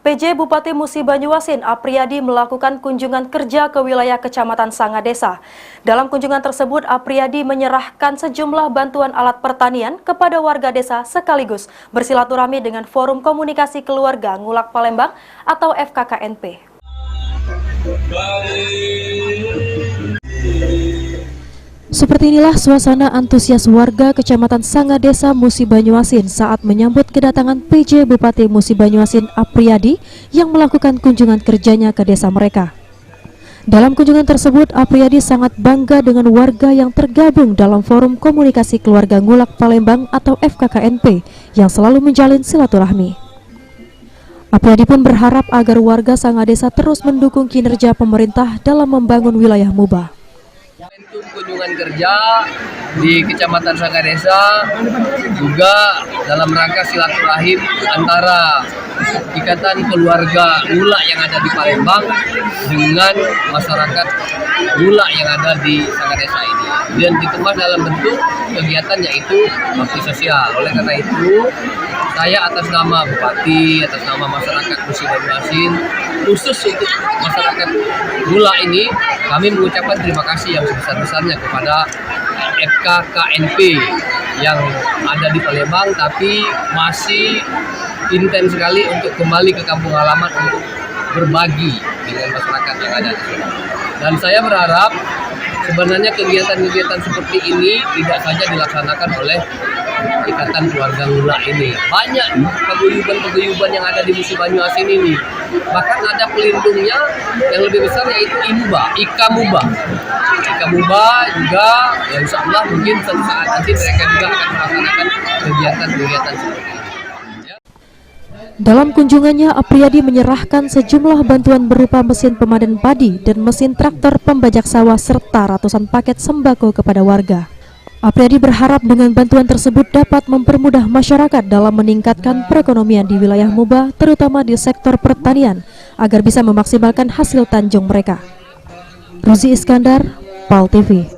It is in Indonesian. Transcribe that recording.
PJ Bupati Musi Banyuasin Apriyadi melakukan kunjungan kerja ke wilayah Kecamatan Sangadesa. Dalam kunjungan tersebut, Apriyadi menyerahkan sejumlah bantuan alat pertanian kepada warga desa sekaligus bersilaturahmi dengan Forum Komunikasi Keluarga Ngulak Palembang atau FKKNP. Seperti inilah suasana antusias warga Kecamatan Sangadesa Musi Banyuasin saat menyambut kedatangan PJ Bupati Musi Banyuasin Apriyadi yang melakukan kunjungan kerjanya ke desa mereka. Dalam kunjungan tersebut, Apriyadi sangat bangga dengan warga yang tergabung dalam Forum Komunikasi Keluarga Ngulak Palembang atau FKKNP yang selalu menjalin silaturahmi. Apriyadi pun berharap agar warga Sangadesa terus mendukung kinerja pemerintah dalam membangun wilayah Muba. Momentum kunjungan kerja di Kecamatan Sangadesa juga dalam rangka silaturahim antara ikatan keluarga Ngulak yang ada di Palembang dengan masyarakat Ngulak yang ada di Sangadesa ini, dan dikemas dalam bentuk kegiatan yaitu bakti sosial. Oleh karena itu, saya atas nama Bupati, atas nama masyarakat Musi Banyuasin, khusus untuk masyarakat Ngulak ini, kami mengucapkan terima kasih yang sebesar-besarnya kepada FKKNP yang ada di Palembang, tapi masih intens sekali untuk kembali ke kampung halaman untuk berbagi dengan masyarakat yang ada di sini. Dan saya berharap sebenarnya kegiatan-kegiatan seperti ini tidak saja dilaksanakan oleh ikatan keluarga Ngulak ini. Banyak paguyuban-paguyuban yang ada di Musi Banyuasin ini. Bahkan ada pelindungnya yang lebih besar yaitu Ikamuba juga, ya insya Allah mungkin suatu saat nanti mereka juga akan melaksanakan kegiatan-kegiatan seperti ini. Dalam kunjungannya, Apriyadi menyerahkan sejumlah bantuan berupa mesin pemanen padi dan mesin traktor pembajak sawah serta ratusan paket sembako kepada warga. Apriyadi berharap dengan bantuan tersebut dapat mempermudah masyarakat dalam meningkatkan perekonomian di wilayah Muba, terutama di sektor pertanian, agar bisa memaksimalkan hasil tanjung mereka. Ruzi Iskandar, PAL TV.